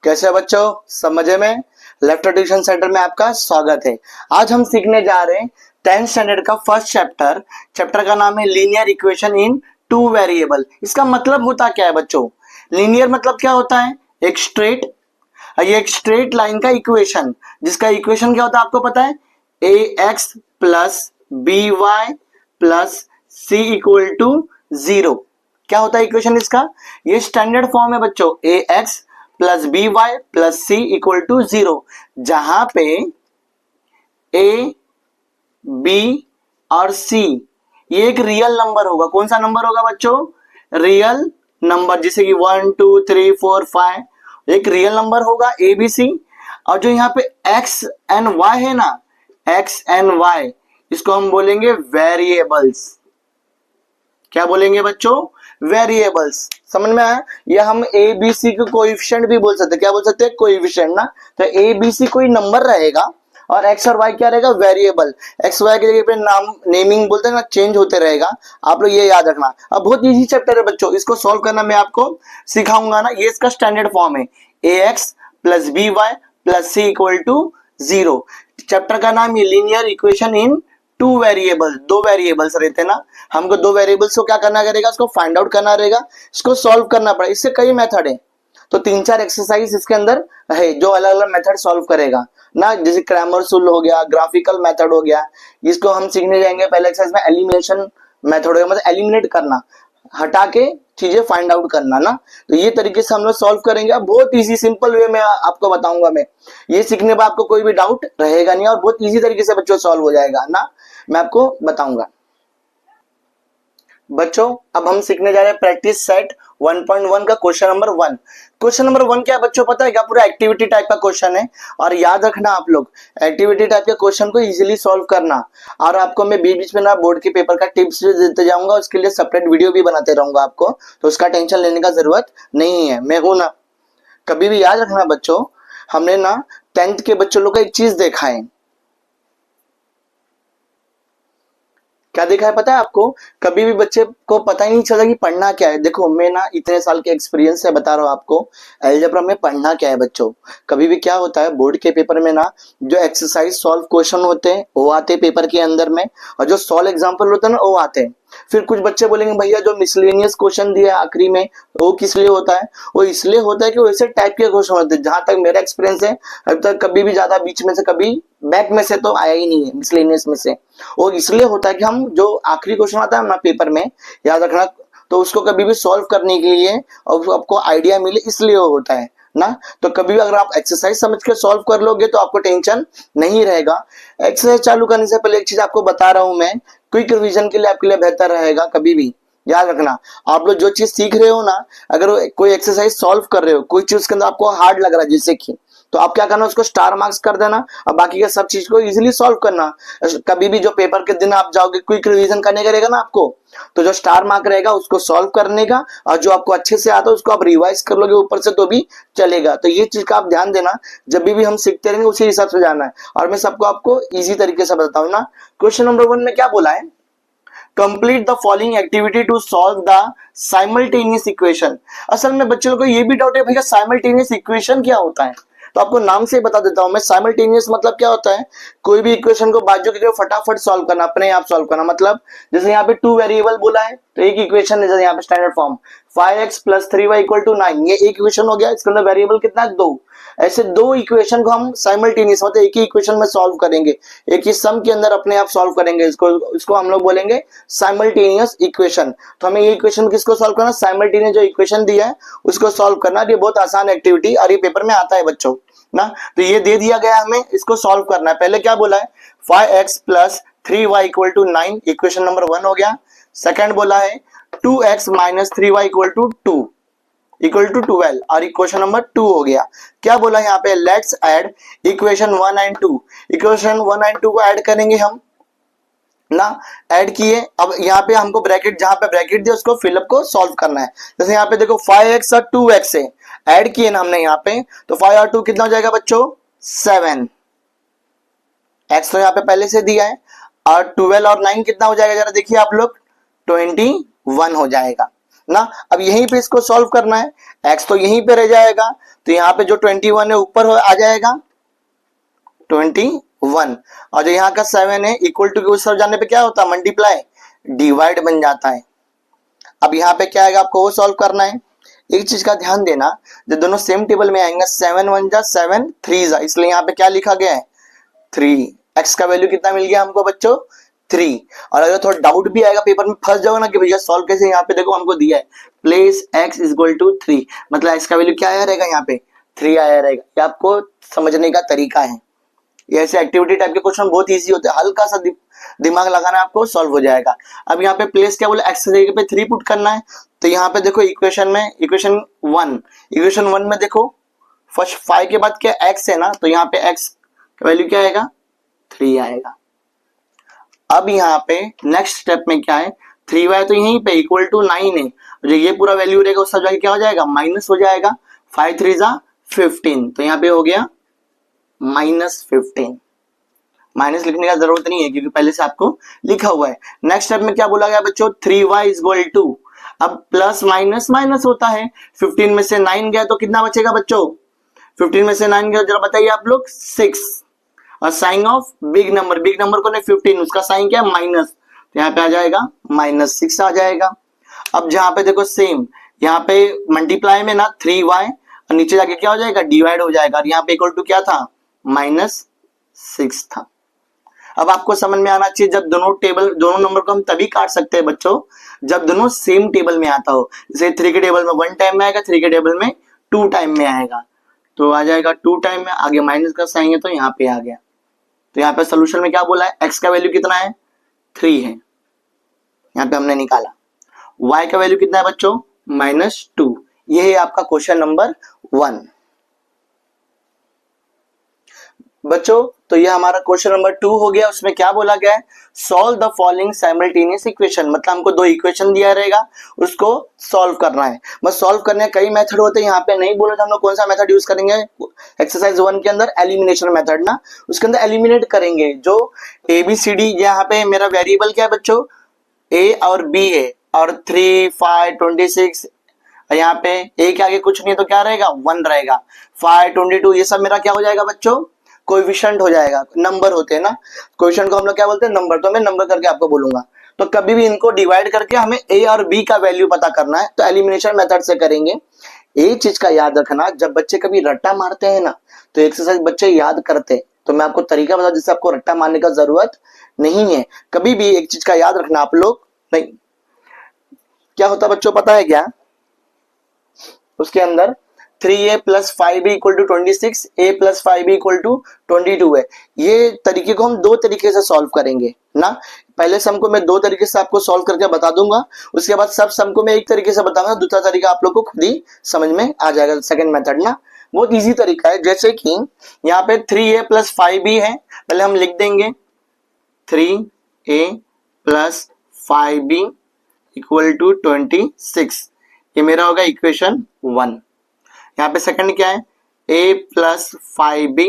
कैसे बच्चों, सब मजे में? लेफ्ट ट्यूशन सेंटर में आपका स्वागत है। आज हम सीखने जा रहे हैं 10th स्टैंडर्ड का फर्स्ट चैप्टर का नाम है linear equation in two variable. इसका मतलब होता क्या है बच्चों? लीनियर मतलब क्या होता है? एक स्ट्रेट लाइन का इक्वेशन, जिसका इक्वेशन क्या होता है आपको पता है? ax plus B Y plus C equal to 0। क्या होता है इक्वेशन इसका? ये स्टैंडर्ड फॉर्म है बच्चों, ax plus B Y plus C equal to 0, जहां पे ए बी और सी ये एक रियल नंबर होगा। कौन सा नंबर होगा बच्चों? रियल नंबर, जैसे कि 1 2 3 4 5 एक रियल नंबर होगा ए बी सी। और जो यहाँ पे एक्स एंड वाई है ना, एक्स एंड वाई, इसको हम बोलेंगे वेरिएबल्स। क्या बोलेंगे बच्चों? वेरिएबल्स। समझ में आया? या हम ए बी सी को कोएफिशिएंट भी बोल सकते हैं। क्या बोल सकते हैं? कोएफिशिएंट ना। तो ए बी सी कोई नंबर रहेगा और एक्स और वाई क्या रहेगा? वेरिएबल। एक्स वाई की जगह पे नाम नेमिंग बोलते हैं ना, चेंज होते रहेगा। आप लोग ये याद रखना। अब बहुत इजी चैप्टर है बच्चों, इसको सॉल्व करना मैं आपको सिखाऊंगा ना। ये इसका स्टैंडर्ड फॉर्म है, A X plus B Y plus C equal to 0। Chapter का नाम ये linear equation in two variable. दो वेरिएबल्स रहते हैं ना, हमको दो वेरिएबल्स को क्या करना करेगा? इसको फाइंड आउट करना रहेगा, इसको सॉल्व करना पड़ेगा। इससे कई मेथड है, तो 3-4 एक्सरसाइज इसके अंदर है जो अलग अलग मेथड सॉल्व करेगा ना। जैसे क्रैमर्स रूल हो गया, ग्राफिकल मेथड हो गया, इसको हम सीखने जाएंगे। पहले एक्सरसाइज में एलिमिनेशन मेथड होगा, मतलब एलिमिनेट करना, हटा के चीजें फाइंड आउट करना ना। तो ये तरीके से हम लोग सॉल्व करेंगे। अब बहुत इजी सिंपल वे में आपको बताऊंगा मैं। ये सीखने पर आपको कोई भी डाउट रहेगा नहीं और बहुत इजी तरीके से बच्चों सॉल्व हो जाएगा ना, मैं आपको बताऊंगा। बच्चों अब हम सीखने जा रहे हैं प्रैक्टिस सेट 1.1 का क्वेश्चन नंबर 1। क्वेश्चन नंबर 1 क्या है बच्चों पता है क्या? पूरा एक्टिविटी टाइप का क्वेश्चन है। और याद रखना आप लोग, एक्टिविटी टाइप के क्वेश्चन को इजीली सॉल्व करना। और आपको मैं बीच बीच में ना बोर्ड के पेपर का टिप्स भी देते जाऊंगा, उसके लिए सेपरेट वीडियो भी बनाते रहूंगा आपको, तो उसका टेंशन लेने का जरूरत नहीं है, मैं हूं ना। कभी भी याद रखना बच्चों, हमने ना 10th के बच्चों लोग का एक चीज देखा है। क्या देखा है पता है आपको? कभी भी बच्चे को पता ही नहीं चला कि पढ़ना क्या है। देखो मैं ना इतने साल के एक्सपीरियंस से बता रहा हूँ आपको, अलजेब्रा में पढ़ना क्या है बच्चों। कभी भी क्या होता है बोर्ड के पेपर में ना, जो एक्सरसाइज सॉल्व क्वेश्चन होते हैं वो आते हैं पेपर के अंदर में, और जो सॉल्व एग्जाम्पल होते हैं ना वो आते हैं। फिर कुछ बच्चे बोलेंगे भैया जो मिसलेनियस क्वेश्चन दिया है आखिरी में, वो किस लिए होता है? वो इसलिए होता है कि वैसे टाइप के क्वेश्चन होते हैं। जहां तक मेरा एक्सपीरियंस है, अभी तक कभी भी ज्यादा बीच में से, कभी बैक में से तो आया ही नहीं है मिसलेनियस में से। वो इसलिए होता है कि हम जो आखिरी क्वेश्चन आता है ना पेपर में, याद रखना, तो उसको कभी भी सॉल्व करने के लिए और आपको आइडिया मिले, इसलिए वो होता है ना। तो कभी भी अगर आप एक्सरसाइज समझ के सॉल्व कर लोगे तो आपको टेंशन नहीं रहेगा। एक्सरसाइज चालू करने से पहले एक चीज आपको बता रहा हूं मैं, क्विक रिवीजन के लिए आपके लिए बेहतर रहेगा। कभी भी याद रखना, आप लोग जो चीज सीख रहे हो ना, अगर कोई एक्सरसाइज सॉल्व कर रहे हो, कोई चीज के अंदर आपको हार्ड लग रहा है जैसे कि, तो आप क्या करना, उसको स्टार मार्क्स कर देना और बाकी के सब चीज को इजीली सॉल्व करना। कभी भी जो पेपर के दिन आप जाओगे क्विक रिवीजन करने का रहेगा ना आपको, तो जो स्टार मार्क रहेगा उसको सॉल्व करने का, और जो आपको अच्छे से आता है उसको आप रिवाइज कर लोगे ऊपर से तो भी चलेगा। तो ये चीज का आप ध्यान देना, जब भी हम सीखते रहेंगे उसी हिसाब से जाना है। और मैं सबको आपको इजी तरीके से बताता हूँ ना। क्वेश्चन नंबर 1 में क्या बोला है? Complete the following activity to solve the simultaneous equation. असल में बच्चों को ये भी डाउट है भैया साइमल्टेनियस इक्वेशन क्या होता है, तो आपको नाम से बता देता हूं मैं। साइमल्टेनियस मतलब क्या होता है? कोई भी इक्वेशन को बाजू की तरफ फटाफट सॉल्व करना, अपने आप सॉल्व करना। मतलब जैसे यहाँ पे 2 वेरिएबल बोला है, तो एक इक्वेशन है, जैसे यहाँ पे standard form 5x plus 3y equal to 9, ये एक इक्वेशन हो गया। इसके अंदर वेरिएबल कितना है? 2। ऐसे 2 इक्वेशन को हम साइमल्टेनियस, मतलब एक ही इक्वेशन में सॉल्व करेंगे, एक ही सम के अंदर अपने आप सॉल्व करेंगे। इसको हम लोग बोलेंगे साइमल्टेनियस इक्वेशन। तो हमें ये इक्वेशन किसको सॉल्व करना? साइमल्टेनियस जो इक्वेशन दिया है उसको सॉल्व करना। ये बहुत आसान एक्टिविटी और ये पेपर में आता है बच्चों ना। तो ये दे दिया गया, हमें इसको सॉल्व करना है। पहले क्या बोला है? 5x plus 3y equal to 9, equation number 1 हो गया। सेकंड बोला है 2x minus 3y equal to 2 equal to 12, और इक्वेशन नंबर 2 हो गया। क्या बोला यहाँ पे? Let's add equation 1 and 2। Equation 1 and 2 को ऐड करेंगे हम ना। ऐड किए, अब यहाँ पे हमको ब्रैकेट, जहां पे ब्रैकेट दिया उसको फिलअप को सॉल्व करना है। जैसे यहाँ पे देखो 5x और 2x है, ऐड किए ना हमने यहाँ पे, तो 5 और 2 कितना हो जाएगा बच्चों? 7। x तो यहाँ पे पहले से दिया है, और 12 और 9 कितना हो जाएगा, जरा देखिए आप लोग, 21 हो जाएगा ना। अब यहीं पे इसको सॉल्व करना है, x तो यहीं पे रह जाएगा, तो यहाँ पे जो 21 है ऊपर आ जाएगा 21, और जो यहाँ का 7 है इक्वल टू के उस तरफ जाने पे क्या होता है, मल्टीप्लाई, डिवाइड बन जाता है। अब यहाँ पे क्या आएगा, आपको वो सॉल्व करना है। एक चीज का ध्यान देना, जब दोनों सेम टेबल में आएंगे 7 1 जा 7 3 जा, इसलिए यहाँ पे क्या लिखा गया है 3। x का वैल्यू कितना मिल गया हमको बच्चों 3। और अगर थोड़ा डाउट भी आएगा पेपर में, फंस जाओ ना कि भैया सॉल्व कैसे, यहाँ पे देखो हमको दिया है प्लेस x इक्वल टू 3, मतलब x का वैल्यू क्या आया रहेगा, यहाँ पे 3 आया रहेगा। ये आपको समझने का तरीका है। ये ऐसे एक्टिविटी टाइप के क्वेश्चन बहुत इजी होते हैं, हल्का सा दिमाग लगाना आपको, सॉल्व हो जाएगा। अब यहाँ पे प्लेस क्या बोला, x की जगह पे 3 पुट करना है, तो यहाँ पे देखो इक्वेशन में इक्वेशन 1 में देखो फर्स्ट 5 के बाद क्या x है ना, तो यहाँ पे x का वैल्यू क्या आएगा 3 आएगा। अब यहाँ पे नेक्स्ट स्टेप में क्या है, 3y तो यहीं पे इक्वल टू 9 है, जो ये पूरा वैल्यू रहेगा उस सब क्या हो जाएगा, माइनस हो जाएगा, 5 3 जा 15, तो यहाँ पे हो गया -15। माइनस लिखने का जरूरत नहीं है क्योंकि पहले से आपको लिखा हुआ है। नेक्स्ट स्टेप में क्या बोला गया बच्चों, 3y इक्वल टू, अब प्लस माइनस माइनस होता है, 15 में से 9 गया तो कितना बचेगा बच्चों, 15 में से 9 गया, जरा बताइए आप लोग 6, और साइन ऑफ बिग नंबर को नहीं 15, उसका साइन क्या है माइनस, तो यहाँ पे आ जाएगा -6 आ जाएगा। अब जहाँ पे देखो सेम, यहाँ पे मल्टीप्लाई में ना 3y, और नीचे जाके क्या हो जाएगा डिवाइड हो जाएगा, और यहाँ पे इक्वल टू क्या था -6 था। अब आपको समझ में आना चाहिए, जब दोनों नंबर को हम तभी काट सकते हैं बच्चों जब दोनों सेम टेबल में आता हो। जैसे 3 के टेबल में 1 टाइम में आएगा, 3 के टेबल में 2 टाइम में आएगा, तो आ जाएगा 2 टाइम में, आगे माइनस का साइन है तो यहाँ पे आ गया। तो यहाँ पे सोल्यूशन में क्या बोला है, x का वैल्यू कितना है 3 है, यहाँ पे हमने निकाला। y का वैल्यू कितना है बच्चों -2। ये है आपका क्वेश्चन नंबर 1 बच्चों। तो ये हमारा क्वेश्चन नंबर 2 हो गया। उसमें क्या बोला गया है, solve the following simultaneous equation, मतलब हमको 2 इक्वेशन दिया रहेगा, उसको सॉल्व करना है। बस सॉल्व करने के कई मेथड होते हैं, यहाँ पे नहीं बोला था हम लोग कौन सा मेथड यूज करेंगे। एक्सरसाइज 1 के अंदर एलिमिनेशन मेथड ना, उसके अंदर एलिमिनेट करेंगे जो ABCD, यहाँ पे मेरा वेरिएबल क्या है बच्चों A और B है, और 3 5 26, यहाँ पे A के आगे कुछ नहीं है तो क्या रहेगा 1 रहेगा, 5 22, ये सब मेरा क्या हो जाएगा बच्चों कोएफिशिएंट हो जाएगा। नंबर होते हैं ना, कोएफिशिएंट को हम लोग क्या बोलते हैं नंबर, तो मैं नंबर करके आपको बोलूंगा। तो कभी भी इनको डिवाइड करके हमें A और B का वैल्यू पता करना है, तो एलिमिनेशन मेथड से करेंगे। एक चीज का याद रखना, जब बच्चे कभी रट्टा मारते हैं ना, तो एक्सरसाइज बच्चे याद करते, तो मैं आपको तरीका बता जिससे आपको रट्टा मारने का जरूरत नहीं है। कभी भी एक चीज का याद रखना आप लोग, नहीं क्या होता बच्चों पता है क्या, उसके अंदर 3a + 5b = 26, a + 5b = 22 है। ये तरीके को हम 2 तरीके से सॉल्व करेंगे ना। पहले सम को मैं 2 तरीके से आपको सॉल्व करके बता दूंगा, उसके बाद सब सम को मैं एक तरीके से बताऊंगा, दूसरा तरीका आप लोग को खुद ही समझ में आ जाएगा। सेकंड मेथड ना बहुत इजी तरीका है। जैसे कि यहाँ पे 3a + 5b है, पहले हम लिख देंगे 3a + 5b = 26, ये मेरा होगा इक्वेशन 1। यहाँ पे सेकंड क्या है, a + 5b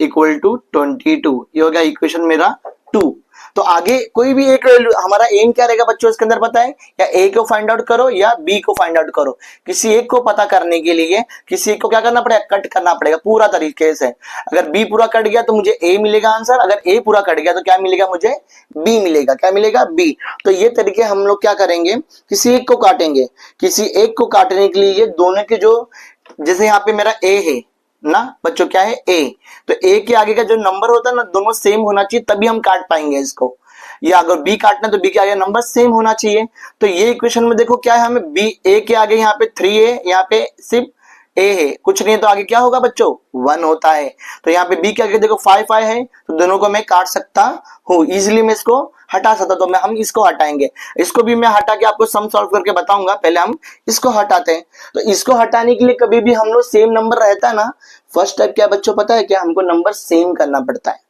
= 22, ये होगा इक्वेशन मेरा 2। तो आगे कोई भी एक वैल्यू, हमारा एम क्या रहेगा बच्चों इसके अंदर पता है, या a को फाइंड आउट करो या b को फाइंड आउट करो। किसी एक को पता करने के लिए किसी एक को क्या करना पड़ेगा, कट करना पड़ेगा पूरा तरीके से। अगर b पूरा कट गया तो मुझे a मिलेगा आंसर, अगर a पूरा कट गया तो क्या मिलेगा मुझे b मिलेगा, क्या मिलेगा b। तो ये तरीके हम लोग क्या करेंगे, किसी एक को काटेंगे। किसी एक को काटने के लिए दोनों के जो, जैसे यहाँ पे मेरा a है ना बच्चों, क्या है a, तो a के आगे का जो नंबर होता है ना दोनों सेम होना चाहिए, तभी हम काट पाएंगे इसको। या अगर b काटना तो b के आगे नंबर सेम होना चाहिए। तो ये इक्वेशन में देखो क्या है, हमें b a के आगे यहाँ पे 3 है, यहाँ पे सिर्फ a है, कुछ नहीं है, तो आगे क्या होगा बच्चों 1 होता है। तो यहाँ पे b के आगे देखो 5 है, तो दोनों को मैं काट सकता हूँ इजिली, मैं इसको हटा सकता, तो हम इसको हटाएंगे। इसको भी मैं हटा के आपको सम सॉल्व करके बताऊंगा, पहले हम इसको हटाते हैं। तो इसको हटाने के लिए कभी भी हम लोग सेम नंबर रहता है ना, फर्स्ट स्टेप क्या बच्चों पता है क्या, हमको नंबर सेम करना पड़ता है।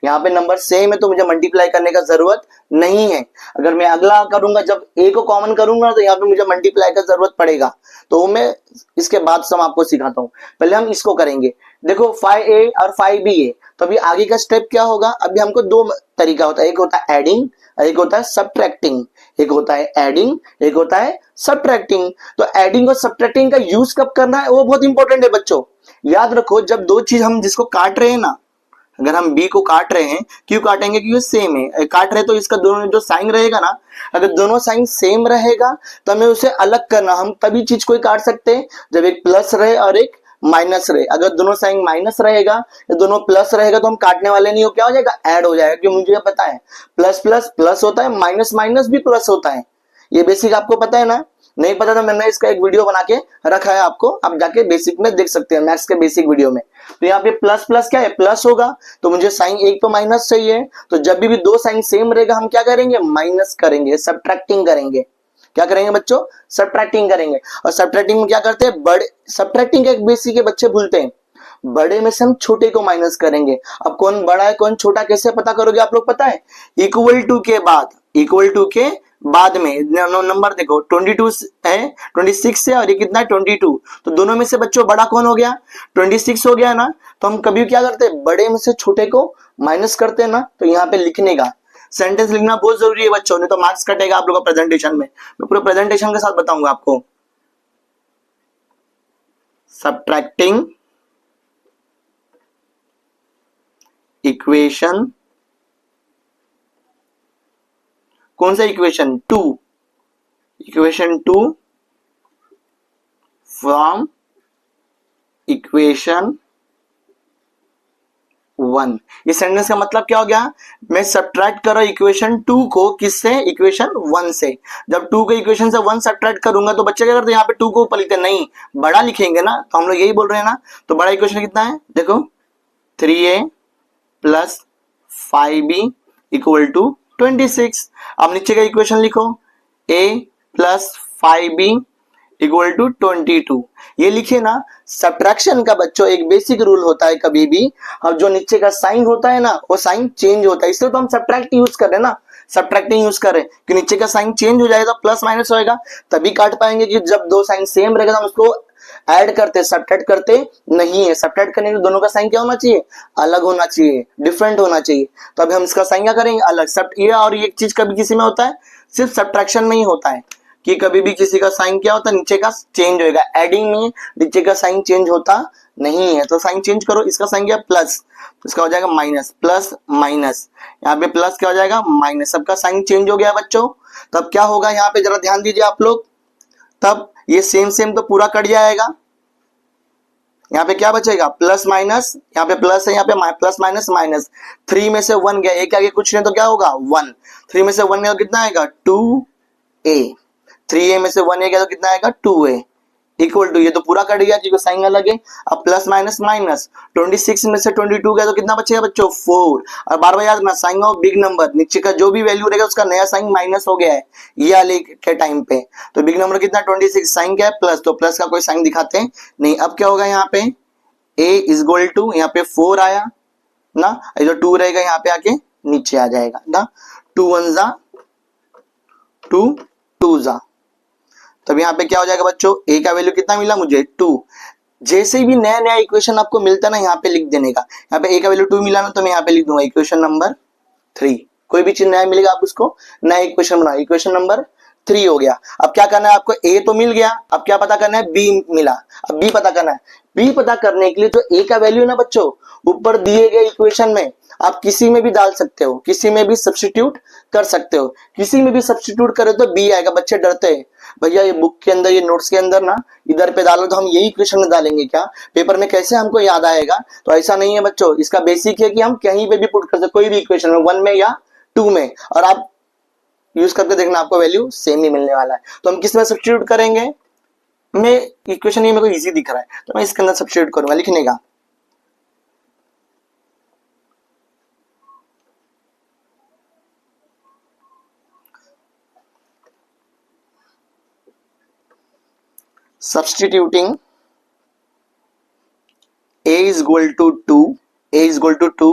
यहाँ पे नंबर सेम है तो मुझे मल्टीप्लाई करने का जरूरत नहीं है। अगर मैं अगला करूंगा, जब a को कॉमन करूंगा तो यहाँ पे मुझे मल्टीप्लाई का जरूरत पड़ेगा, तो मैं इसके बाद सम आपको सिखाता हूँ। पहले हम इसको करेंगे, देखो 5a और 5b है, तो अभी आगे का स्टेप क्या होगा, अभी हमको दो तरीका होता है, एक होता है एडिंग, एक होता है सब्ट्रैक्टिंग। एक होता है एडिंग, एक होता है सब्ट्रैक्टिंग। तो एडिंग और सब्ट्रैक्टिंग का यूज कब करना है वो बहुत इंपॉर्टेंट है बच्चों। याद रखो, जब दो चीज हम जिसको काट रहे हैं ना, अगर हम b को काट रहे हैं, क्यों काटेंगे, क्योंकि सेम है, काट रहे तो इसका दोनों जो साइन रहेगा ना, अगर दोनों साइन सेम रहेगा तो हमें उसे अलग करना, हम तभी चीज को काट सकते हैं जब एक प्लस रहे और एक माइनस रहे। अगर दोनों साइन माइनस रहेगा या दोनों प्लस रहेगा तो हम काटने वाले नहीं हो, क्या हो जाएगा, ऐड हो जाएगा। क्योंकि मुझे पता है प्लस प्लस प्लस होता है, माइनस माइनस भी प्लस होता है, ये बेसिक आपको पता है ना। नहीं पता तो मैंने इसका एक वीडियो बना के रखा है, आपको आप जाके बेसिक में देख सकते हैं, मैथ्स के बेसिक वीडियो में। तो यहाँ पे प्लस प्लस क्या है, प्लस होगा, तो मुझे साइन एक तो माइनस चाहिए, तो जब भी दो साइन सेम रहेगा हम क्या करेंगे, माइनस करेंगे, सब्ट्रैक्टिंग करेंगे। क्या करेंगे बच्चों, सब्ट्रैक्टिंग करेंगे। और सब्ट्रैक्टिंग में क्या करते हैं, बड़े सब्ट्रैक्टिंग का एक बेसिक है, बच्चे भूलते हैं, बड़े में से हम छोटे को माइनस करेंगे। अब कौन बड़ा है कौन छोटा कैसे पता करोगे आप लोग, पता है, इक्वल टू के बाद, इक्वल टू के बाद में नंबर देखो 22 है, 26 है और ये कितना है 22, तो दोनों में से बच्चों बड़ा कौन हो गया, 26 हो गया ना। तो हम कभी क्या करते हैं, बड़े में से छोटे को माइनस करते हैं ना, तो यहाँ पे लिखने का सेंटेंस लिखना बहुत जरूरी है बच्चों, नहीं तो मार्क्स कटेगा आप लोगों का प्रेजेंटेशन में। मैं पूरे प्रेजेंटेशन के साथ बताऊंगा आपको। सब्ट्रैक्टिंग इक्वेशन, कौन सा equation, two, equation two from equation one. ये सेंटेंस का मतलब क्या हो गया, मैं सब्ट्रैक्ट कर रहा हूं इक्वेशन टू को, किससे, इक्वेशन वन से। जब टू को इक्वेशन से वन सब्ट्रैक्ट करूंगा तो बच्चे क्या करते हैं, यहाँ पे टू को ऊपर लिखते हैं, नहीं बड़ा लिखेंगे ना, तो हम लोग यही बोल रहे हैं ना। तो बड़ा इक्वेशन कितना है, देखो 3a plus 5b equal to 26। अब नीचे का इक्वेशन लिखो, a plus 5b equal to 22, ये लिखे ना। सब्ट्रैक्शन का बच्चों एक बेसिक रूल होता है, कभी भी अब जो नीचे का साइन होता है ना वो साइन चेंज होता है, इसलिए तो हम सब्ट्रैक्ट यूज कर रहे हैं ना, सब्ट्रैक्टिंग यूज कर रहे हैं कि नीचे का साइन चेंज हो जाएगा, प्लस माइनस होएगा, तभी काट पाएंगे। कि जब दो साइन सेम रहेगा तो हम उसको ऐड करते, सब्ट्रैक्ट करते नहीं है। सब्ट्रैक्ट करने के दोनों का साइन क्या होना चाहिए, अलग होना चाहिए, डिफरेंट होना चाहिए। तो अभी हम इसका साइन क्या करेंगे, अलग। सब ये और ये चीज कभी किसी में होता है, सिर्फ सब्ट्रैक्शन में ही होता है कि कभी भी किसी का साइन क्या होता है, नीचे का चेंज होएगा। एडिंग में नीचे का साइन चेंज होता नहीं है, तो साइन चेंज करो। इसका साइन क्या, प्लस, तो इसका हो जाएगा माइनस, प्लस माइनस, यहाँ पे प्लस क्या हो जाएगा, माइनस। सबका साइन चेंज हो गया बच्चों। तब क्या होगा, यहाँ पे जरा ध्यान दीजिए आप लोग, तब ये सेम सेम तो पूरा कट जाएगा, यहाँ पे क्या बचेगा, प्लस माइनस, यहाँ पे प्लस है, यहाँ पे प्लस माइनस माइनस। 3 में से 1 गया, एक आगे कुछ नहीं तो क्या होगा 1, 3 में से 1 गया तो कितना आएगा 2a, 3a में से 1 गया तो कितना आएगा 2a इक्वल टू, ये तो पूरा कट गया क्योंकि साइन अलग है। अब प्लस माइनस माइनस, 26 में से 22 गया तो कितना बचेगा बच्चों 4। और बार बार याद रखना, साइन ऑफ बिग नंबर, नीचे का जो भी वैल्यू रहेगा उसका नया साइन माइनस हो गया है ये वाले के टाइम पे। तो बिग नंबर कितना 26, साइन क्या है प्लस, तो प्लस का कोई साइन दिखाते हैं नहीं। अब क्या होगा, यहाँ पे a इज इक्वल टू, यहाँ पे 4 आया ना, जो 2 रहेगा यहाँ पे आके नीचे आ जाएगा ना, 2 1 जा 2 2 जा। तब यहाँ पे क्या हो जाएगा बच्चों, a का वैल्यू कितना मिला मुझे 2। जैसे भी नया नया इक्वेशन आपको मिलता है ना, यहाँ पे लिख देने का। यहाँ पे a का वैल्यू 2 मिला ना, तो मैं यहाँ पे लिख दूंगा इक्वेशन नंबर 3। कोई भी चीज नया मिलेगा आप उसको नया इक्वेशन बनाओ, इक्वेशन नंबर 3 हो गया। अब क्या करना है आपको, a तो मिल गया, अब क्या पता करना है, b मिला, अब b पता करना है। b पता करने के लिए जो a का वैल्यू है ना बच्चों, ऊपर दिए गए इक्वेशन में आप किसी में भी डाल सकते हो, किसी में भी सब्स्टिट्यूट कर सकते हो। किसी में भी सब्स्टिट्यूट करे तो b आएगा। बच्चे डरते हैं भैया ये बुक के अंदर, ये नोट्स के अंदर ना इधर पे डालो तो हम यही इक्वेशन में डालेंगे क्या, पेपर में कैसे हमको याद आएगा। तो ऐसा नहीं है बच्चों, इसका बेसिक है कि हम कहीं पे भी पुट कर सकते, कोई भी इक्वेशन में, 1 में या 2 में, और आप यूज करके देखना आपको वैल्यू सेम ही मिलने वाला है। तो हम किस में सब्स्टिट्यूट करेंगे, मैं इक्वेशन ये मेरे को इजी दिख रहा है तो मैं इसके अंदर सब्स्टिट्यूट करूंगा लिखने का। substituting a is equal to 2, a is equal to 2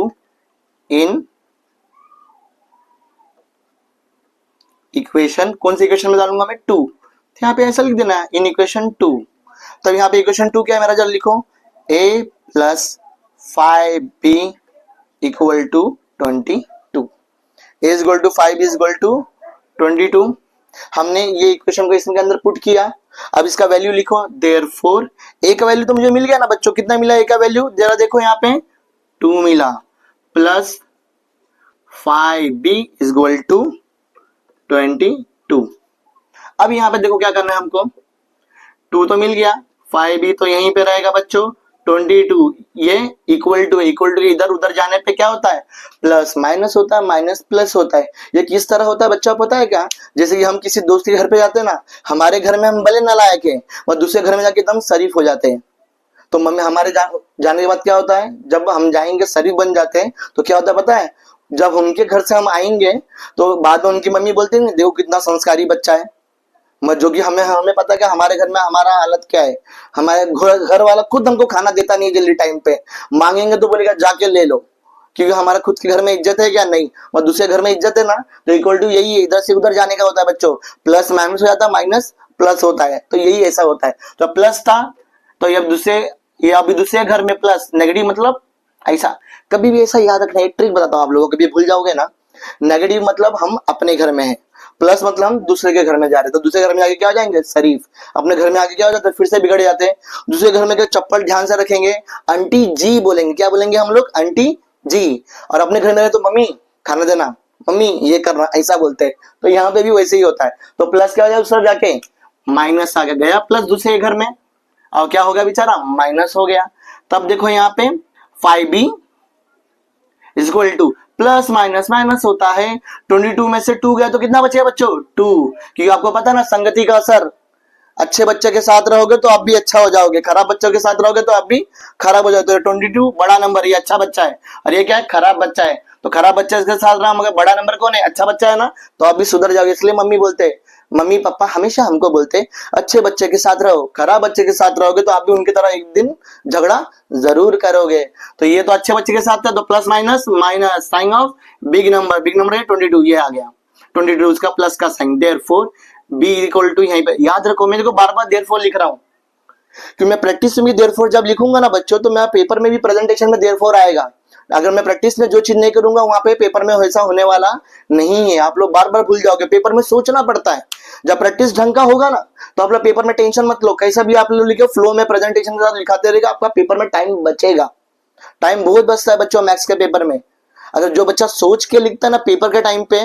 in equation, कौन सी इक्वेशन में डालूंगा मैं 2, तो यहाँ पे ऐसा लिख देना है इन इक्वेशन 2। तब यहाँ पे इक्वेशन 2 क्या है मेरा, जल्द लिखो, a plus 5b equal to 22। a is equal to 5 is equal to 22। हमने ये इक्वेशन को इसके अंदर पुट किया। अब इसका वैल्यू लिखो, देयरफॉर a का वैल्यू तो मुझे मिल गया ना बच्चों, कितना मिला a का वैल्यू, जरा देखो यहाँ पे 2 मिला, plus 5b is equal to 22। अब यहाँ पे देखो क्या करना है हमको, 2 तो मिल गया, 5b तो यहीं पे रहेगा बच्चों, 22 ये इक्वल टू इधर उधर जाने पे क्या होता है, प्लस माइनस होता है, माइनस प्लस होता है। ये किस तरह होता है बच्चा पता है क्या, जैसे कि हम किसी दोस्त के घर पे जाते हैं ना, हमारे घर में हम भले नालायक हैं और दूसरे घर में जाके एकदम शरीफ हो जाते हैं। तो मम्मी हमारे जाने के बाद क्या होता है, जब हम जाएंगे शरीफ बन जाते हैं तो क्या होता है पता है, जब उनके घर से हम आएंगे तो बाद में उनकी मम्मी बोलती है देखो कितना संस्कारी बच्चा है। जो कि हमें पता है कि हमारे घर में हमारा हालत क्या है, हमारे घर वाला खुद हमको खाना देता नहीं जल्दी टाइम पे, मांगेंगे तो बोलेगा जाके ले लो, क्योंकि हमारा खुद के घर में इज्जत है क्या, नहीं, और दूसरे घर में इज्जत है ना, तो इक्वल टू यही है, इधर से उधर जाने का होता है बच्चों, प्लस माइनस हो जाता है, माइनस प्लस होता है, तो यही ऐसा होता है। तो प्लस था तो ये अभी दूसरे घर में प्लस, नेगेटिव मतलब ऐसा। कभी भी ऐसा याद रखना, एक ट्रिक बताता हूँ आप लोगों को, कभी भूल जाओगे ना, नेगेटिव मतलब हम अपने घर में हैं, प्लस मतलब हम दूसरे के घर में जा रहे हैं, तो दूसरे घर में आके क्या हो जाएंगे शरीफ, अपने घर में आके क्या हो जाता है फिर से बिगड़ जाते हैं। दूसरे घर में चप्पल ध्यान से रखेंगे, आंटी जी बोलेंगे, क्या बोलेंगे हम लोग, आंटी जी, और अपने घर में तो मम्मी खाना देना, मम्मी ये करना, ऐसा बोलते हैं। तो यहाँ पे भी वैसे ही होता है। तो प्लस क्या हो जाए उस तरफ जाके माइनस आ गया, प्लस दूसरे घर में, और क्या हो गया बेचारा, माइनस हो गया। तब देखो यहाँ पे 5b is equal to, plus minus minus होता है, 22 में से 2 गया तो कितना बचेगा बच्चों, 2, क्योंकि आपको पता है ना संगति का असर, अच्छे बच्चे के साथ रहोगे तो आप भी अच्छा हो जाओगे, खराब बच्चों के साथ रहोगे तो आप भी खराब हो जाते हो। 22 बड़ा नंबर, ये अच्छा बच्चा है, और ये क्या है, खराब बच्चा है, तो खराब बच्चे के साथ रहा, मगर बड़ा नंबर कौन है, अच्छा बच्चा है ना, तो आप भी सुधर जाओगे। इसलिए मम्मी पापा हमेशा हमको बोलते अच्छे बच्चे के साथ रहो, खराब बच्चे के साथ रहोगे तो आप भी उनकी तरह एक दिन झगड़ा जरूर करोगे। तो ये तो अच्छे बच्चे के साथ था, तो plus minus minus sign of big number है 22, ये आ गया 22 उसका प्लस का sign, therefore b equal to, यहीं पे याद रखो, मैं देखो बार बार देयरफॉर लिख रहा हूँ क्योंकि मैं प्रैक्टिस में भी देयरफॉर जब लिखूंगा ना बच्चों, तो मैं पेपर में भी प्रेजेंटेशन में देयरफॉर आएगा। अगर मैं प्रैक्टिस में जो चीज नहीं करूंगा वहां पे पेपर में वैसा होने वाला नहीं है, आप लोग बार बार भूल जाओगे, पेपर में सोचना पड़ता है। जब प्रैक्टिस ढंग का होगा ना तो आप लोग पेपर में टेंशन मत लो, कैसा भी आप लोग लिखे फ्लो में प्रेजेंटेशन के साथ लिखाते रहेगा, आपका पेपर में टाइम बचेगा, टाइम बहुत बचता है बच्चों मैथ्स के पेपर में। अगर जो बच्चा सोच के लिखता है ना पेपर के टाइम पे,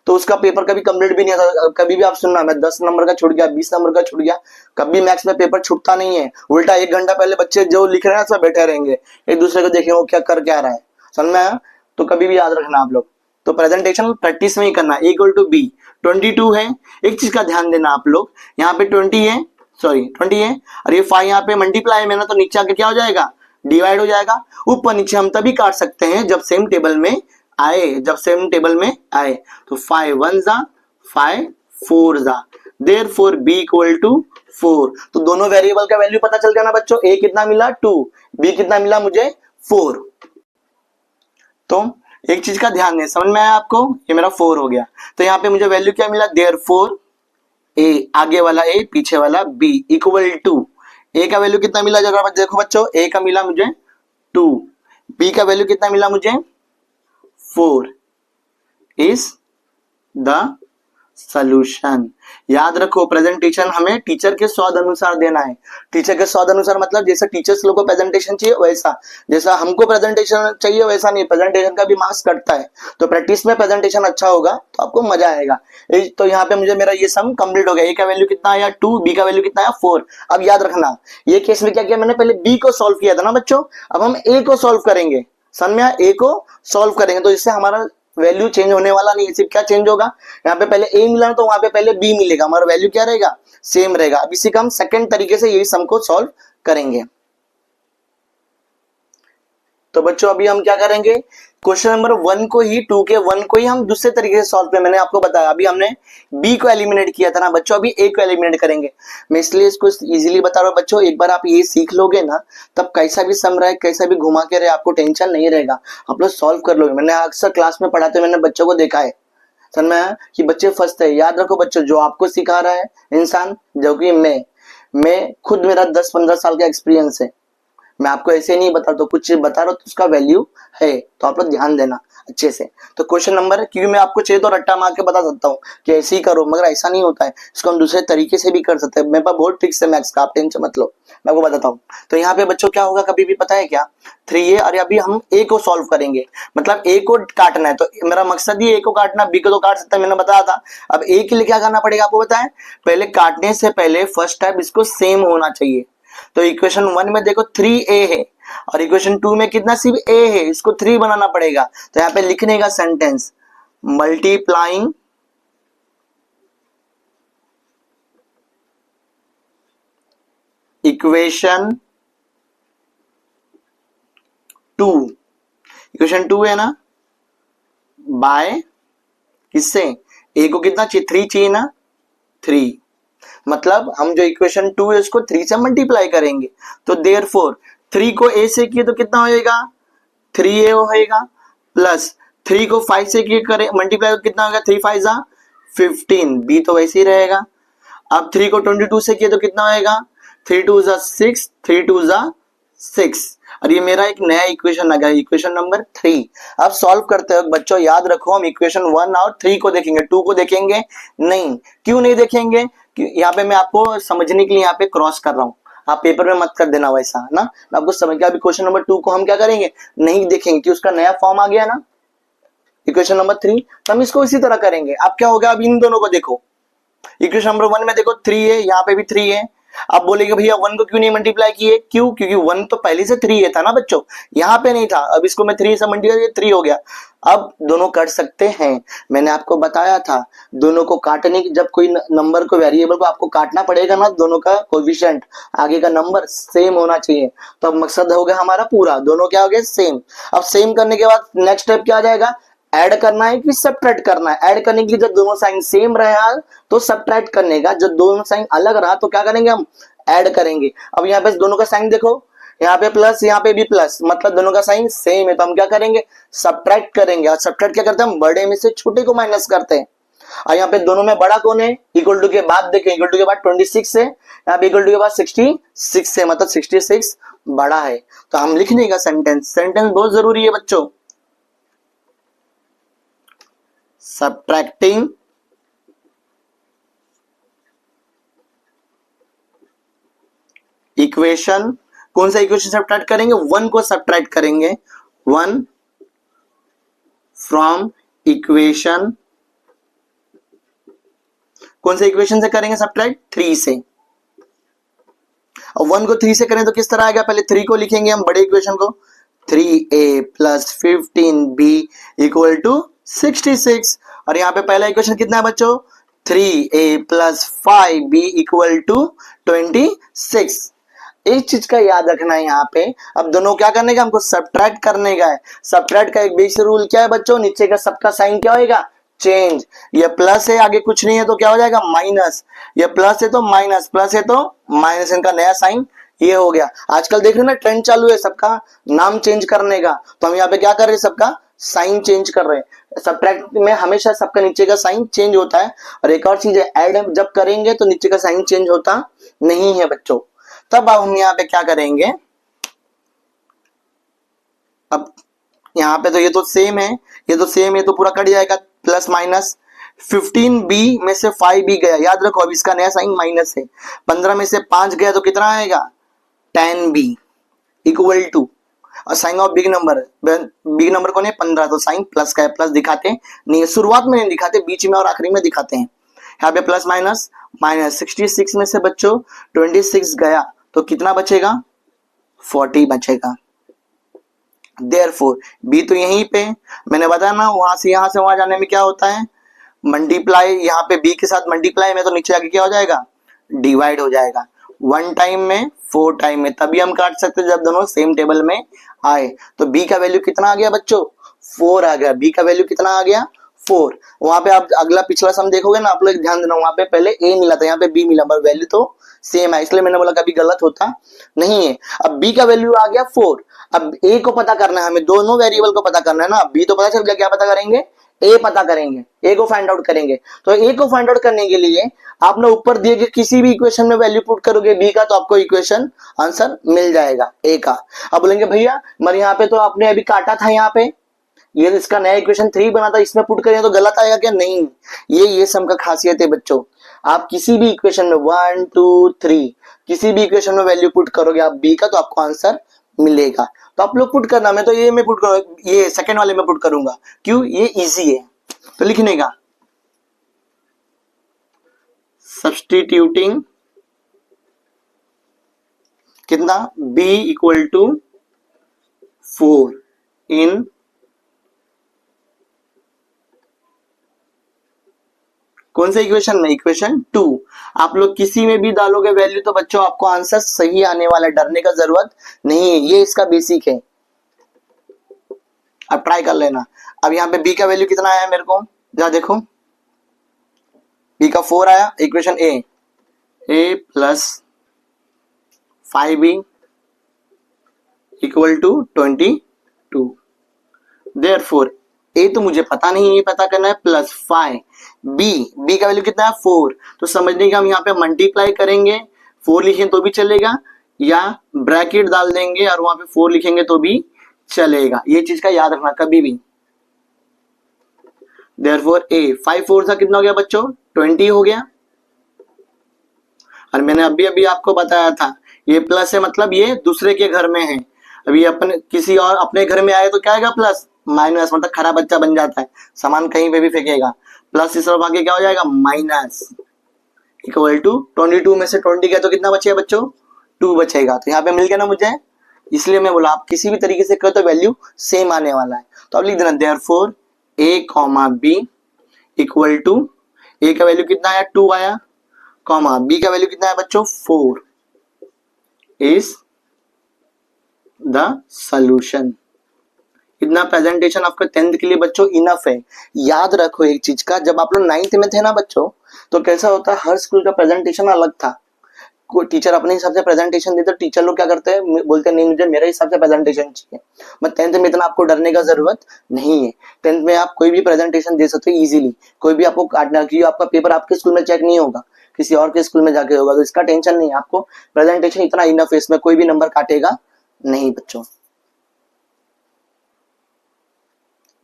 तो उसका पेपर कभी कंप्लीट भी नहीं होता। कभी भी आप सुनना, मैं 10 नंबर का छूट गया, 20 नंबर का छूट गया, कभी मैथ्स में पेपर छूटता नहीं है। उल्टा 1 घंटा पहले बच्चे जो लिख रहे हैं सब बैठे रहेंगे, एक दूसरे को देखेंगे वो क्या कर क्या रहा है, समझ में आया। तो कभी भी याद रखना आप लोग, तो प्रेजेंटेशन प्रैक्टिस में ही करना। इक्वल टू बी 22 है, एक चीज का ध्यान देना आप लोग, यहाँ पे 20 है, सॉरी 20 है, और ये 5 यहाँ पे मल्टीप्लाई में ना, तो नीचे आके क्या हो जाएगा, डिवाइड हो जाएगा। ऊपर नीचे हम तभी काट सकते हैं जब सेम टेबल में आए, तो 5 1 जा 5 4 जा, देयरफॉर b इक्वल टू 4। तो दोनों वेरिएबल का वैल्यू पता चल गया ना बच्चों, a कितना मिला 2, b कितना मिला मुझे 4। तो एक चीज का ध्यान दें, समझ में आया आपको, ये मेरा 4 हो गया। तो यहाँ पे मुझे वैल्यू क्या मिला, देयरफॉर a, आगे वाला a पीछे वाला b इक्वल टू, a का वैल्यू कितना मिला, जरा देखो बच्चों, a का मिला मुझे 2, b का वैल्यू कितना मिला मुझे 4 is the solution। याद रखो प्रेजेंटेशन हमें टीचर के स्वाद अनुसार देना है। टीचर के स्वाद अनुसार मतलब जैसे टीचर्स लोग को प्रेजेंटेशन चाहिए वैसा, जैसा हमको प्रेजेंटेशन चाहिए वैसा नहीं, प्रेजेंटेशन का भी मार्क्स कटता है। तो प्रैक्टिस में प्रेजेंटेशन अच्छा होगा तो आपको मजा आएगा। तो यहाँ पे मुझे मेरा ये सम कंप्लीट हो गया, ए का वैल्यू कितना आया 2, बी का वैल्यू कितना आया 4। अब याद रखना ये केस में क्या किया मैंने, पहले बी को सॉल्व किया था ना बच्चों, अब हम ए को सॉल्व करेंगे, समझ में आया, ए को सॉल्व करेंगे, तो इससे हमारा वैल्यू चेंज होने वाला नहीं है। सिर्फ क्या चेंज होगा, यहाँ पे पहले a मिला तो वहां पे पहले b मिलेगा, हमारा वैल्यू क्या रहेगा, सेम रहेगा। अब इसी का हम सेकंड तरीके से यही सम को सॉल्व करेंगे। तो बच्चों अभी हम क्या करेंगे, क्वेश्चन नंबर 1 को ही 2 के 1 को ही हम दूसरे तरीके से सॉल्व करें। मैंने आपको बताया अभी हमने b को एलिमिनेट किया था ना बच्चों, अभी a को एलिमिनेट करेंगे। मैं इसलिए इसको इजीली बता रहा हूँ बच्चों, एक बार आप ये सीख लोगे ना, तब कैसा भी सम रहे कैसा भी घुमा के रहे आपको टेंशन नहीं रहेगा, आप लोग सॉल्व कर लोगे। मैंने अक्सर क्लास में पढ़ाते मैंने बच्चों को देखा है, समझ में आया कि बच्चे फंसते हैं। याद रखो बच्चों, जो आपको सिखा रहा है इंसान, जो कि मैं खुद, मेरा 10-15 साल का एक्सपीरियंस है, मैं आपको ऐसे नहीं बता रहा, तो कुछ चीज बता रहा हूँ तो उसका वैल्यू है, तो आप लोग ध्यान देना अच्छे से। तो क्वेश्चन नंबर, क्योंकि मैं आपको चाहिए तो रट्टा मार के बता सकता हूँ कि ऐसे ही करो, मगर ऐसा नहीं होता है, इसको हम दूसरे तरीके से भी कर सकते हैं। मेरे पास बहुत ट्रिक्स है मैथ्स का, आप टेंशन मत लो, मैं आपको बताता हूँ। तो यहाँ पे बच्चों क्या होगा, कभी भी पता है क्या, 3a, अरे अभी हम a को सॉल्व करेंगे, मतलब a को काटना है, तो मेरा मकसद ये a को काटना, b को तो काट सकता है, मैंने बताया था। अब a के लिए क्या करना पड़ेगा आपको पता है, पहले काटने से पहले फर्स्ट स्टेप इसको सेम होना चाहिए। तो इक्वेशन 1 में देखो 3a है, और इक्वेशन 2 में कितना सिर्फ a है, इसको 3 बनाना पड़ेगा। तो यहाँ पे लिखने का सेंटेंस, मल्टीप्लाइंग इक्वेशन 2, इक्वेशन 2 है ना, बाय किससे, a को कितना चाहिए, 3 चाहिए ना, 3, मतलब हम जो इक्वेशन 2 है उसको 3 से मल्टीप्लाई करेंगे। तो देयरफॉर 3 को a से किए तो कितना होएगा, 3a होएगा, प्लस 3 को 5 से किए करें मल्टीप्लाई तो कितना होगा, 3 5 जा 15, b तो वैसे ही रहेगा। अब 3 को 22 से किए तो कितना होएगा, 3 2 जा 6, 3 2 जा 6, और ये मेरा एक नया इक्वेशन आ गया, इक्वेशन नंबर 3। अब सॉल्व करते वक्त बच्चों याद रखो, हम इक्वेशन 1 और 3 को देखेंगे, 2 को देखेंगे नहीं। क्यों नहीं देखेंगे, यहाँ पे मैं आपको समझने के लिए यहाँ पे क्रॉस कर रहा हूँ, आप पेपर में मत कर देना वैसा, है ना। मैं आपको समझ गया। अभी क्वेश्चन नंबर 2 को हम क्या करेंगे, नहीं देखेंगे कि उसका नया फॉर्म आ गया ना, इक्वेशन नंबर 3, तो हम इसको इसी तरह करेंगे। अब क्या होगा, अब इन दोनों को देखो, इक्वेशन नंबर 1 में देखो 3 है, यहाँ पे भी 3 है। अब बोलेगे भैया 1 को क्यों नहीं मल्टीप्लाई किए, क्यों, क्योंकि 1 तो पहले से 3 है था ना बच्चों, यहाँ पे नहीं था। अब इसको मैं 3 से मल्टीप्लाई, 3 हो गया। अब दोनों कर सकते हैं, मैंने आपको बताया था दोनों को काटने की, जब कोई नंबर को, वेरिएबल को आपको काटना पड़ेगा ना, दोनों का कोएफिशिएंट आगे का नंबर सेम होना चाहिए। तो अब मकसद हो गया हमारा पूरा, दोनों क्या हो गए, सेम। अब सेम करने के बाद नेक्स्ट स्टेप क्या आ जाएगा, ऐड करना है कि सब्ट्रैक्ट करना है। ऐड करने के लिए जब दोनों साइन सेम रहा तो सब्ट्रैक्ट करने का, जब दोनों साइन अलग रहा तो क्या करेंगे, हम ऐड करेंगे। अब यहाँ पे दोनों का साइन देखो, यहाँ पे प्लस, यहाँ पे भी प्लस, मतलब दोनों का साइन सेम है, तो हम क्या करेंगे, सब्ट्रैक्ट करेंगे। और सब्ट्रैक्ट क्या करते हैं, हम बड़े में से छोटे को माइनस करते हैं। और यहाँ पे दोनों में बड़ा कौन है, इक्वल टू के बाद देखें, इक्वल टू के बाद 26 है, यहाँ पे इक्वल टू के बाद 66 है, मतलब 66 बड़ा है। तो हम लिखने का सेंटेंस, सेंटेंस बहुत जरूरी है बच्चों, सब्ट्रैक्टिंग इक्वेशन, कौन सा इक्वेशन सब्ट्रैक्ट करेंगे, 1 को सब्ट्रैक्ट करेंगे, 1 फ्रॉम इक्वेशन, कौन से इक्वेशन से करेंगे सब्ट्रैक्ट, 3 से। और 1 को 3 से करें तो किस तरह आएगा, पहले 3 को लिखेंगे हम बड़े इक्वेशन को, 3a plus 15b equal to 66। और यहाँ पे पहला इक्वेशन कितना है बच्चों, 3a plus 5b equal to 26। एक चीज का याद रखना है यहाँ पे, अब दोनों क्या करने का, हमको सब्ट्रैक्ट करने का है। सब्ट्रैक्ट का एक बेसिक रूल क्या है बच्चों, नीचे का सबका साइन क्या होगा, चेंज। ये प्लस है, आगे कुछ नहीं है तो क्या हो जाएगा, माइनस। ये प्लस है तो माइनस, प्लस है तो माइनस, इनका नया साइन ये हो गया। आजकल देख रहे हो ना, ट्रेंड चालू है सबका नाम चेंज करने का, तो हम यहाँ पे क्या कर रहे हैं, सबका साइन चेंज कर रहे हैं। सब्ट्रैक्ट में हमेशा सबका नीचे का साइन चेंज होता है। और एक और चीज है, ऐड जब करेंगे तो नीचे का साइन चेंज होता नहीं है बच्चों। तब अब हम यहाँ पे क्या करेंगे, अब यहाँ पे तो ये तो सेम है, ये तो सेम है, तो पूरा कट जाएगा, प्लस माइनस 15b में से 5b गया, याद रखो अब इसका नया साइन माइनस है। 15 में से 5 गया तो कितना आएगा, 10b इक्वल टू, और sign of big number, big number कौन है, 15, तो साइन प्लस का है, प्लस दिखाते नहीं, शुरुआत में नहीं दिखाते, बीच में और आखिरी में दिखाते हैं। यहाँ पे प्लस माइनस माइनस, 66 में से बच्चों 26 गया तो कितना बचेगा, 40 बचेगा। देयरफॉर बी तो यहीं पे, मैंने बताया ना, वहां से यहां से वहां जाने में क्या होता है, मल्टीप्लाई, यहाँ पे बी के साथ मल्टीप्लाई में तो नीचे आके क्या हो जाएगा, डिवाइड हो जाएगा। 1 टाइम में 4 टाइम में, तभी हम काट सकते जब दोनों सेम टेबल में आए। तो बी का वैल्यू कितना आ गया बच्चों, 4 आ गया। बी का वैल्यू कितना आ गया, 4। वहां पे आप अगला पिछला सम देखोगे ना, आप लोग ध्यान देना, वहां पे पहले ए मिला था, यहाँ पे बी मिला, पर वैल्यू तो सेम है, इसलिए मैंने बोला कभी गलत होता नहीं है। अब बी का वैल्यू आ गया 4। अब ए को पता करना है हमें, दोनों वेरिएबल को पता करना है ना। बी तो पता चल गया, क्या पता करेंगे, ए पता करेंगे, ए को फाइंड आउट करेंगे। तो ए को फाइंड आउट करने के लिए आपने ऊपर दिए गए किसी भी इक्वेशन में वैल्यू पुट करोगे बी का, तो आपको इक्वेशन आंसर मिल जाएगा ए का। अब बोलेंगे भैया मगर यहाँ पे तो आपने अभी काटा था, यहाँ पे ये इसका नया इक्वेशन 3 बना था, इसमें पुट करें तो गलत आएगा क्या? नहीं, ये सम का खासियत है बच्चों। आप किसी भी इक्वेशन में 1 2 3 किसी भी इक्वेशन में वैल्यू पुट करोगे आप बी का, तो आपको आंसर मिलेगा। तो आप लोग पुट करना, मैं तो ये में पुट करूंगा, ये सेकंड वाले में पुट करूंगा, क्यों? ये इजी है। तो लिखने का सब्सटीट्यूटिंग कितना, b इक्वल टू 4 इन कौन सा इक्वेशन में? इक्वेशन 2। आप लोग किसी में भी डालोगे वैल्यू तो बच्चों आपको आंसर सही आने वाला है, डरने का जरूरत नहीं है, ये इसका बेसिक है। अब ट्राई कर लेना। अब यहाँ पे b का वैल्यू कितना आया मेरे को, जरा देखो, b का 4 आया, equation a plus 5b equal to 22। Therefore A तो मुझे पता नहीं, ये पता करना है, प्लस 5 बी का वैल्यू कितना है 4। तो समझने का हम यहाँ पे मल्टीप्लाई करेंगे, 4 लिखें तो भी चलेगा, या ब्रैकेट डाल देंगे और वहां पे 4 लिखेंगे तो भी चलेगा, ये चीज का याद रखना कभी भी। देयरफॉर ए 5 4 सा कितना हो गया बच्चों? 20 हो गया। और मैंने अभी अभी आपको बताया था ये प्लस है, मतलब ये दूसरे के घर में है। अभी अपने किसी और अपने घर में आए तो क्या आएगा? प्लस, माइनस मतलब खराब बच्चा बन जाता है, सामान कहीं पे भी फेंकेगा। प्लस इस तरफ आगे क्या हो जाएगा? माइनस इक्वल टू 22 में से 20 गया तो कितना बचेगा बच्चों? 2 बचेगा। तो यहाँ पे मिल गया ना मुझे, इसलिए मैं बोला आप किसी भी तरीके से करो तो वैल्यू सेम आने वाला है। तो अब लिख देना therefore a comma B equal to, A का वैल्यू कितना आया? 2 आया, कॉमा बी का वैल्यू कितना है बच्चों? 4 इज द सॉल्यूशन। इतना प्रेजेंटेशन आपका 10th के लिए बच्चों इनफ है। याद रखो एक चीज का, जब आप लोग 9th में थे ना बच्चों, तो कैसा होता है, हर स्कूल का प्रेजेंटेशन अलग था। कोई टीचर अपने हिसाब से प्रेजेंटेशन देते, टीचर लोग क्या करते हैं, बोलते हैं नहीं मुझे मेरे हिसाब से प्रेजेंटेशन चाहिए। बट 10th में इतना आपको डरने का जरूरत नहीं है। 10th में आप कोई भी प्रेजेंटेशन दे सकते हो इजीली, कोई भी आपको काटना, क्योंकि आपका पेपर आपके स्कूल में चेक नहीं होगा, किसी और के स्कूल में जाके होगा, तो इसका टेंशन नहीं है आपको। प्रेजेंटेशन इतना इनफ है, इसमें कोई भी नंबर काटेगा नहीं बच्चों।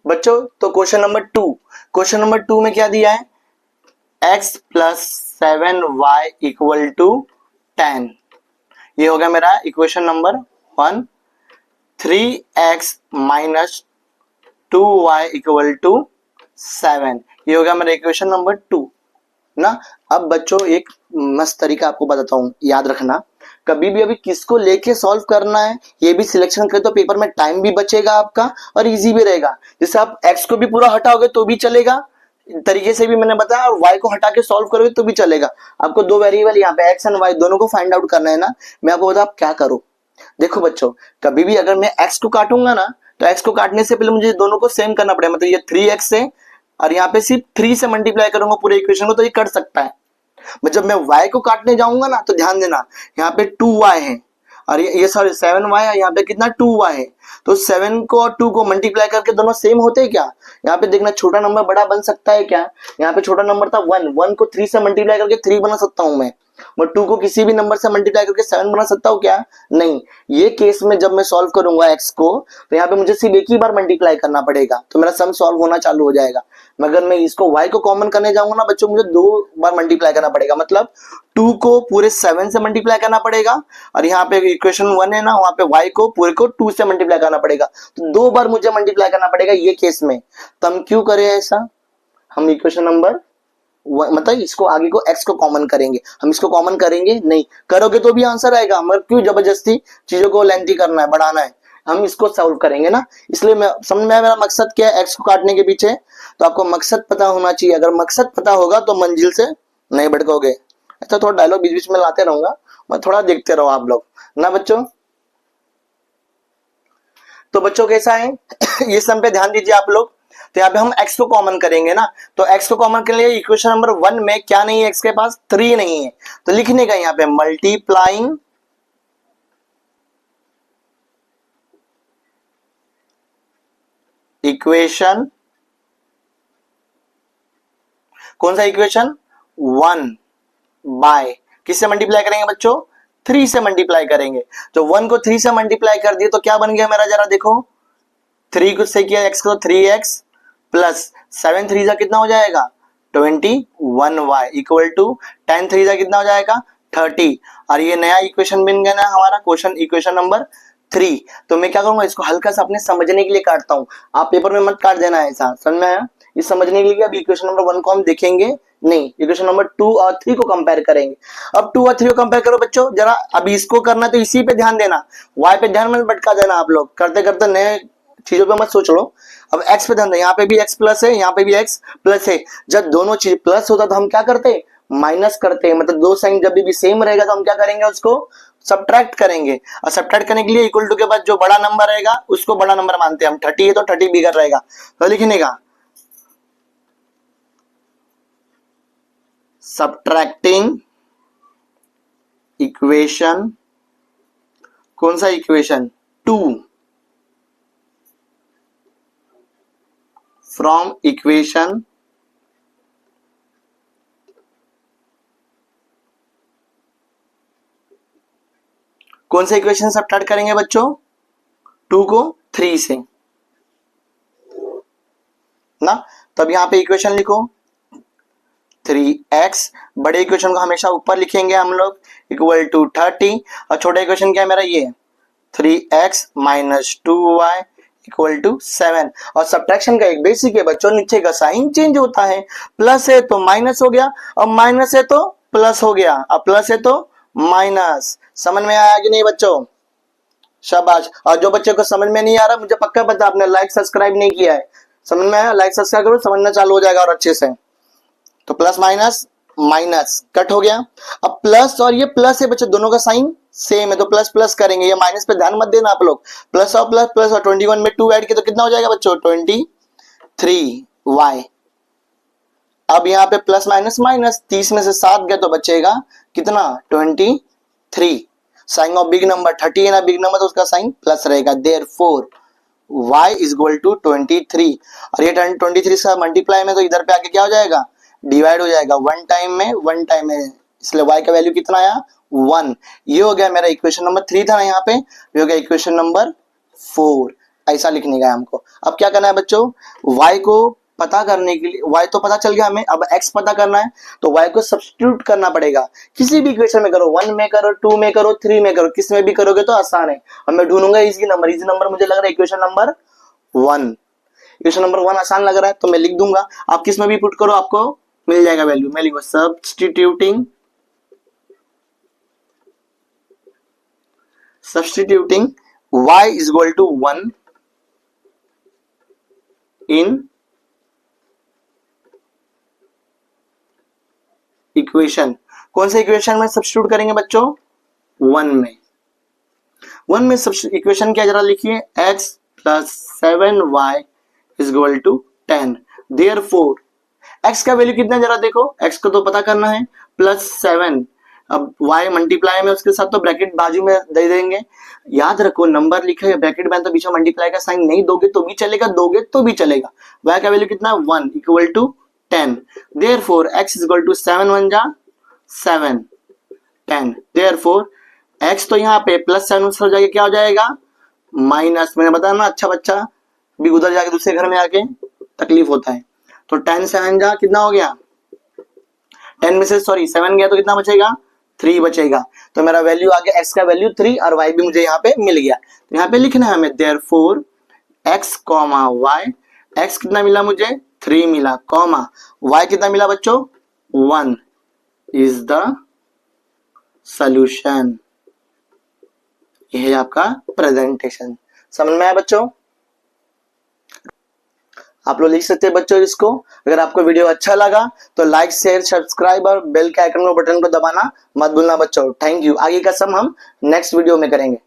तो क्वेश्चन नंबर 2, क्वेश्चन नंबर 2 में क्या दिया है? x plus 7y equal to 10। ये हो गया मेरा equation number 1। 3x minus 2y equal to 7, ये हो गया मेरा इक्वेशन नंबर 2 ना। अब बच्चों एक मस्त तरीका आपको बताता हूँ, याद रखना, कभी भी अभी किसको लेके सॉल्व करना है ये भी सिलेक्शन करें तो पेपर में टाइम भी बचेगा आपका और इजी भी रहेगा। जैसे आप x को भी पूरा हटाओगे तो भी चलेगा, तरीके से भी मैंने बताया, और y को हटा के सॉल्व करोगे तो भी चलेगा। आपको दो वेरिएबल यहाँ पे x एंड y दोनों को फाइंड आउट करना है ना। मैं आपको बताऊँ आप क्या करो। देखो बच्चों, कभी भी अगर मैं x को काटूंगा ना, तो x को काटने से पहले मुझे दोनों को सेम करना पड़ेगा, मतलब ये 3x है और यहाँ पे सिर्फ 3 से मल्टीप्लाई करूंगा पूरे इक्वेशन को, तो ये कट सकता है। जब मैं y को काटने जाऊंगा ना, तो ध्यान देना यहाँ पे 2y है और ये सॉरी 7y है, यहाँ पे कितना 2y है। तो 7 को और 2 को मल्टीप्लाई करके दोनों सेम होते हैं क्या? यहाँ पे देखना छोटा नंबर बड़ा बन सकता है क्या? यहाँ पे छोटा नंबर था 1 को 3 से मल्टीप्लाई करके 3 बना सकता हूं मैं, 2 को किसी भी नंबर से मल्टीप्लाई करके 7 बना सकता हूँ क्या? नहीं। ये केस में जब मैं सॉल्व करूंगा x को, तो यहाँ पे मुझे सिर्फ एक ही बार मल्टीप्लाई करना पड़ेगा, तो मेरा सम सॉल्व होना चालू हो जाएगा। मगर मैं इसको y को कॉमन करने जाऊंगा ना बच्चों, मुझे 2 बार मल्टीप्लाई करना पड़ेगा, मतलब 2 को पूरे 7 से मल्टीप्लाई करना पड़ेगा, और यहाँ पे इक्वेशन 1 है ना, वहां पे y को पूरे को 2 से मल्टीप्लाई करना पड़ेगा, तो 2 बार मुझे मल्टीप्लाई करना पड़ेगा ये केस में। तो हम क्यों करें ऐसा? हम इक्वेशन नंबर मतलब इसको आगे को x को कॉमन करेंगे, हम इसको कॉमन करेंगे नहीं, करोगे तो भी आंसर आएगा, मगर क्यों जबरदस्ती चीजों को लेंथी करना है, बढ़ाना है। हम इसको सॉल्व करेंगे ना, इसलिए मैं समझ में आया मेरा मकसद क्या है x को काटने के पीछे। तो आपको मकसद पता होना चाहिए, अगर मकसद पता होगा तो मंजिल से नहीं भटकोगे। ऐसा थोड़ा डायलॉग बीच बीच में लाते रहूंगा, मैं थोड़ा देखते रहो आप लोग ना बच्चों। तो बच्चों कैसा है ये सम पे ध्यान दीजिए आप लोग। तो यहाँ पे हम x को कॉमन करेंगे ना, तो x को कॉमन करने के लिए इक्वेशन नंबर 1 में क्या नहीं है, x के पास 3 नहीं है, तो लिखने का यहाँ पे मल्टीप्लाइंग इक्वेशन कौन सा इक्वेशन, 1 बाय किससे मल्टीप्लाई करेंगे बच्चों, 3 से मल्टीप्लाई करेंगे। तो 1 को 3 से मल्टीप्लाई कर दिए तो क्या बन गया मेरा, जरा देखो 3 को से किया x को 3x प्लस 7 3 जा कितना हो जाएगा 21y इक्वल टू 10 3 जा कितना हो जाएगा 30। और ये नया इक्वेशन बन गया ना हमारा क्वेश्चन इक्वेशन नंबर 3। तो मैं क्या करूंगा, इसको हल्का सा अपने समझने के लिए काटता हूं, आप पेपर में मत काट देना ऐसा, समझ में आया। इस समझने के लिए अभी इक्वेशन नंबर 1 को हम देखेंगे नहीं, इक्वेशन नंबर 2 और 3 को कंपेयर करेंगे। अब 2 और 3 को कंपेयर करो बच्चों, जरा अभी इसको करना तो इसी पे ध्यान देना, y पे ध्यान मत भटका देना आप लोग, करते करते नए चीजों पे मत सोच लो। अब x पे ध्यान दे, यहाँ पे भी x प्लस है, यहाँ पे भी x प्लस है। जब दोनों चीज प्लस होता तो हम क्या करते, माइनस करते हैं, मतलब दो साइन जब भी सेम रहेगा तो हम क्या करेंगे, उसको सब्ट्रैक्ट करेंगे। और सब्ट्रैक्ट करने के लिए इक्वल टू के बाद जो बड़ा नंबर रहेगा उसको बड़ा नंबर मानते हैं हम, 30 है तो 30 बिगर रहेगा, तो लिखने का सब्ट्रैक्टिंग इक्वेशन, कौन सा इक्वेशन, 2 फ्रॉम इक्वेशन कौन सा इक्वेशन सब्ट्रैक्ट करेंगे बच्चों, 2 को 3 से ना। तब यहां पे इक्वेशन लिखो 3x, बड़े इक्वेशन को हमेशा ऊपर लिखेंगे हम लोग, इक्वल टू 30, और छोटा इक्वेशन क्या है मेरा ये 3x minus 2y equal to 7। और सब्ट्रैक्शन का एक बेसिक है बच्चों, नीचे का साइन चेंज होता है, प्लस है तो माइनस हो गया, और माइनस है तो प्लस हो गया, और प्लस है तो माइनस। समझ में आया कि नहीं बच्चों, शाबाश। और जो बच्चे को समझ में नहीं आ रहा, मुझे पक्का पता आपने लाइक सब्सक्राइब नहीं किया है, समझ में आया, लाइक सब्सक्राइब करो, समझना चालू हो जाएगा और अच्छे से। तो प्लस माइनस माइनस कट हो गया, अब प्लस और ये प्लस है बच्चों, दोनों का साइन सेम है तो प्लस प्लस करेंगे, ये माइनस पे ध्यान मत देना आप लोग, प्लस और प्लस प्लस, और 21 में 2 ऐड किया तो कितना हो जाएगा बच्चों 23y। अब यहाँ पे प्लस माइनस माइनस, 30 में से 7 गया तो बचेगा कितना 23। साइन ऑफ बिग नंबर 30 है ना, बिग नंबर तो उसका साइन प्लस रहेगा, therefore y is equal to 23। और ये 23 से मल्टीप्लाई में तो इधर पे आके क्या हो जाएगा, डिवाइड हो जाएगा, वन टाइम में, इसलिए y का वैल्यू कितना आया 1। ये हो गया मेरा इक्वेशन नंबर 3 था ना, यहाँ पे ये हो गया इक्वेशन नंबर 4। ऐसा लिखने का है हमको। अब क्या करना है बच्चों, y को पता करने के लिए, y तो पता चल गया हमें, अब x पता करना है तो y को सब्स्टिट्यूट करना पड़ेगा। किसी भी इक्वेशन में करो, 1 में करो, 2 में करो, 3 में करो, किस में भी करोगे तो आसान है। अब मैं ढूंढूंगा इजी नंबर मुझे लग रहा है इक्वेशन नंबर 1। इक्वेशन नंबर 1 आसान लग रहा है तो मैं लिख दूंगा, आप किस में भी पुट करो आपको मिल जाएगा वैल्यू। मैं लिखूंगा substituting y is equal to 1 in equation, कौन सा इक्वेशन में सब्स्टिट्यूट करेंगे बच्चों 1 में। 1 में इक्वेशन क्या जरा लिखिए, x plus 7y is equal to 10। Therefore x का वैल्यू कितना जरा देखो, x को तो पता करना है, प्लस 7, अब y मल्टीप्लाई में उसके साथ तो ब्रैकेट बाजू में दे देंगे। याद रखो नंबर लिखा है ब्रैकेट में तो बीच में मल्टीप्लाई का साइन नहीं दोगे तो भी चलेगा, दोगे तो भी चलेगा। y का वैल्यू कितना 1 equal to 10। Therefore x is equal to 7 1 जा 7 10। देयरफॉर x तो यहाँ पे प्लस 7 हो जाएगा, क्या हो जाएगा माइनस, मैंने बताया ना अच्छा बच्चा भी उधर जाके दूसरे घर में आके तकलीफ होता है। तो 10 7 जा कितना हो गया, 10 में से सॉरी 7 गया तो कितना बचेगा 3 बचेगा। तो मेरा वैल्यू आ गया x का वैल्यू 3 और y भी मुझे यहाँ पे मिल गया। तो यहाँ पे लिखना है हमें therefore x comma y, x कितना मिला मुझे 3 मिला, कॉमा y कितना मिला बच्चों 1 इज द सॉल्यूशन। यह है आपका प्रेजेंटेशन। समझ में आया बच्चों, आप लोग लिख सकते हैं बच्चों इसको। अगर आपको वीडियो अच्छा लगा तो लाइक शेयर सब्सक्राइब और बेल के आइकन को बटन को दबाना मत भूलना बच्चों। Thank you. आगे का सम हम नेक्स्ट वीडियो में करेंगे।